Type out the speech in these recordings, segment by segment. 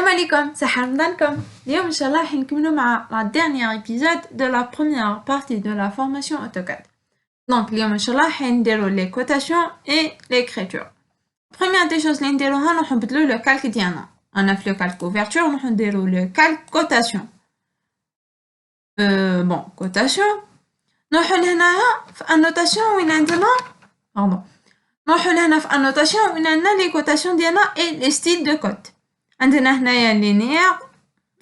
Salam alaikum, c'est Hamdankom. اليوم إن شاء الله حنكملوا مع la dernière épisode de la première partie de la formation AutoCAD. Donc اليوم إن شاء الله حنديروا les cotations et l'écriture. Première des choses اللي نديروها نروح نبدلوا le calque ديالنا. أنا في le calque ouverture نروح نديروا le calque cotation. Bon cotation. نروحوا لهنايا في annotation وين عندنا نروحوا لهنا في annotation وين عندنا les cotations ديالنا et les styles de code. عندنا هنايا linéaire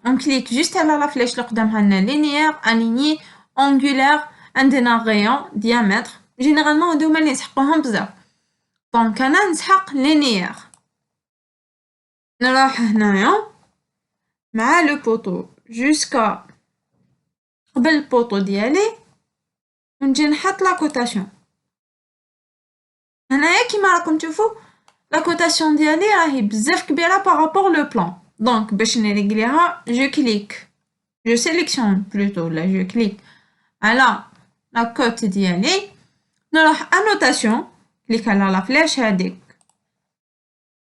on clique juste على لا فلاش اللي قدامها لنا linéaire aligné angulaire عندنا rayon diamètre généralement هادو هما اللي نسحقوهم بزاف دونك انا نسحق linéaire نروح هنايا مع لو بوطو jusqu'à قبل البوطو ديالي ونجي نحط لا كوتاسيون هنايا كيما راكم تشوفوا لا كوتاسيون ديالي راهي بزاف كبيره بارابور لو بلان دونك باش نريغليها جو كليك جو سيليكسيون بلوتو لا جو كليك على لا كوت ديالي نروح انوتاسيون كليك على لا فلاش هذيك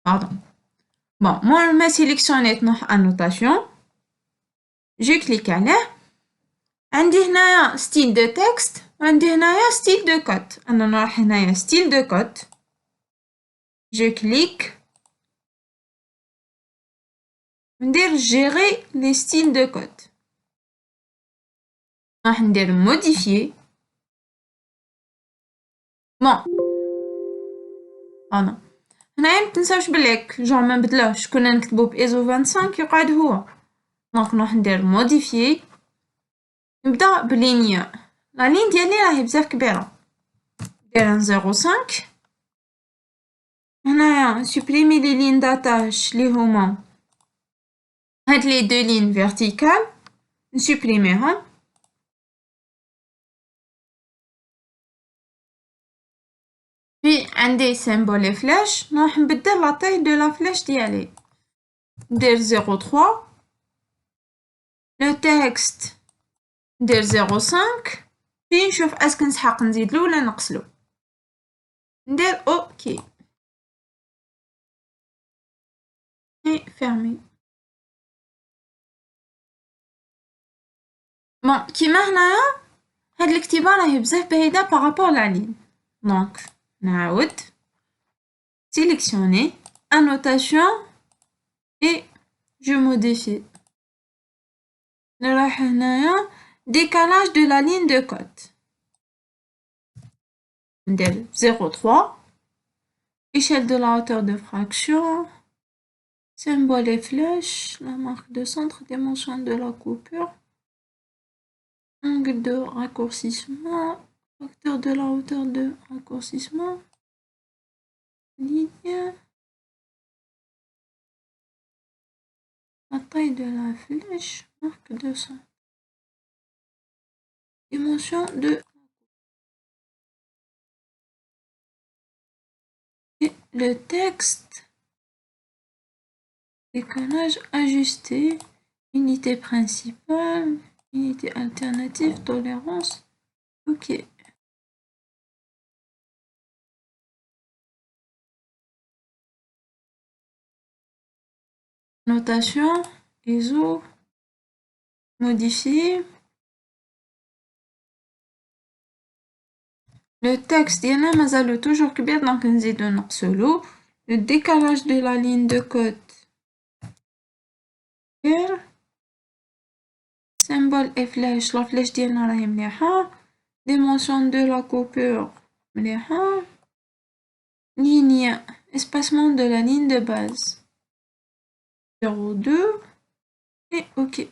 بون مور ما سيليكسيونيت نروح انوتاسيون جو كليك عليه عندي هنايا ستيل دو تكست وعندي هنايا ستيل دو كوت انا نروح هنايا ستيل دو كوت je clique ندير gérer les styles de code راح ندير modifier bon هنايا متنساوش بليك جون منبدلوش كنا نكتبو بإيزو 25 يقعد هو دونك نروح ندير modifier نبدا بلينيا لا لين ديالي راهي بزاف كبيرة ندير 0.5 هنايا supprimer les lignes d'attache اللي هما هاد لي دو لين فيرتيكال نسوبريميهم في عندي سيمبول فلاش نروح نبدل لا طاي دو لا فلاش ديالي ندير 0.3 لو تكست ندير 0.5 في نشوف اسك نسحق نزيدلو ولا نقصلو ندير اوكي et fermer بون كيما هنايا هاد الكتيبة راهي بزاف بعيدة بارابور لا لين دونك نعاود sélectionner annotation et je modifie نروح هنايا décalage de la ligne de code ندير 0.3 échelle de la hauteur de fraction symbole et flèche la marque de centre dimension de la coupure angle de raccourcissement, facteur de la hauteur de raccourcissement, ligne, la taille de la flèche, marque de centre, dimension de et le texte, décalage ajusté, unité principale, unité alternative, tolérance, ok. Notation, ISO, modifier. Le texte ديالنا مازالو toujours كبير donc نزيدو نقصلو. Le décalage de la ligne de code. symbole et flèche la flèche ديالنا راهي مليحة dimension de la coupure مليحة ligne espacement de la ligne de base 0,2 et ok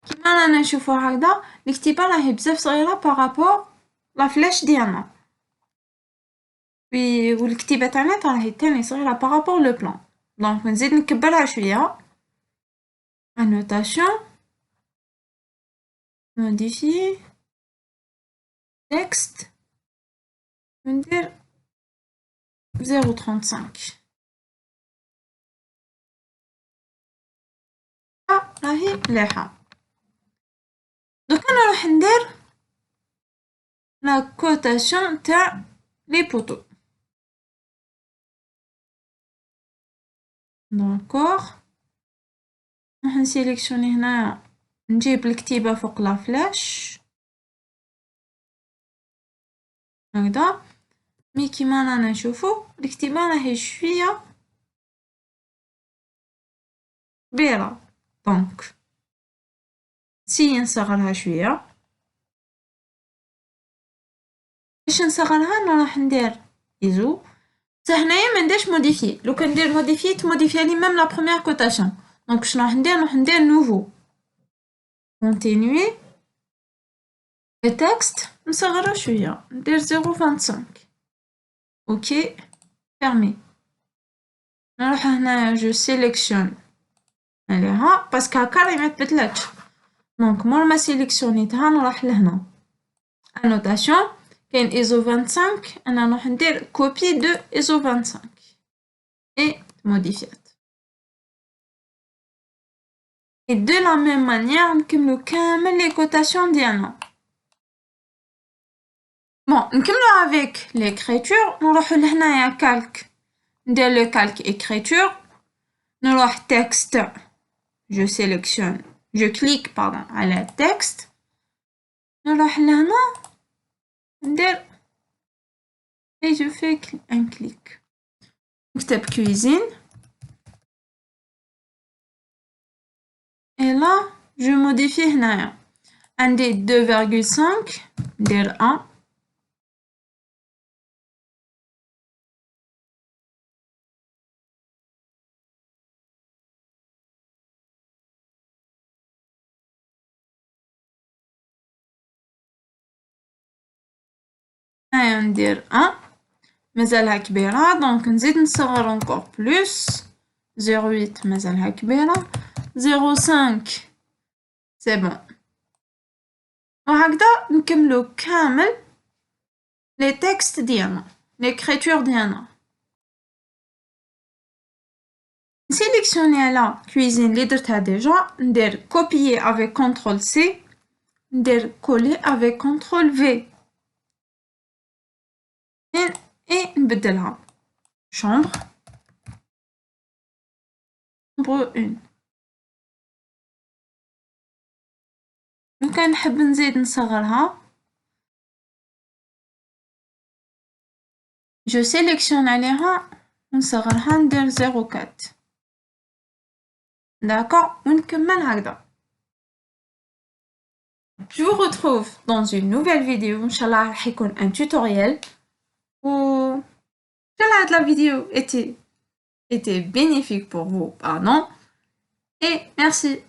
كيما رانا نشوفو هكذا الكتيبة راهي بزاف صغيرة بارابور لا فلاش ديالنا والكتيبة تاعنا راهي تاني صغيرة بارابور لو بلان دونك نزيد نكبرها شوية annotation modifier texte ندير 0.35 راهي مليحة دوكا نروح ندير لا كوتاسيون تاع لي بوطو d'accord. راح نسيليكسيوني هنايا نجيب الكتيبة فوق لا فلاش هكذا. مي كيما رانا نشوفو الكتيبة راهي شوية كبيرة، دونك نسيي نصغرها شوية. باش نصغرها راح ندير ايزو. بصح هنايا منديرش موديفي، لو كان ندير موديفي تموديفيالي ميم لا بروميير كوتاسيون. دونك شنو راح ندير نوفو كونتينوي لو تكست نصغرو شوية ندير 0.25. اوكي فيرمي. نروح هنايا جو سيليكسيون عليها باسكو هاكا راهي متبدلاتش. دونك مور ما سيليكسيونيتها نروح لهنا انوتاسيون كاين ايزو 25 انا نروح ندير كوبي دو ايزو 25 اي موديفيات. Et de la même manière نكملو كامل لي كوتاسيون ديالنا. بون نكملو avec l'écriture. نروحو لهنايا كالك ندير لو كالك écriture. نروح texte je sélectionne je clique pardon على texte. نروح لهنا ندير et je fais un clic. نكتب cuisine et là je modifie هنايا عندي 2,5 ندير 1. هنايا ندير 1 مازالها كبيرة دونك نزيد نصغر encore plus 0,8 مازالها كبيرة 0,5 سي بون. وهكذا نكملو كامل لي تكست ديالنا ليكريتور ديالنا. نسيليكسيوني على كويزين لي درتها ديجا ندير كوبيي افيك كونترول سي ندير كولي افيك كونترول في اي نبدلها chambre 1. لو كان نحب نزيد نصغرها جو سيليكسيون عليها ونصغرها ندير 0,4 d'accord ونكمل هكذا. Je vous retrouve dans une nouvelle vidéo. Inch'Allah راح يكون un tutoriel où la vidéo était bénéfique pour vous, pardon, et merci.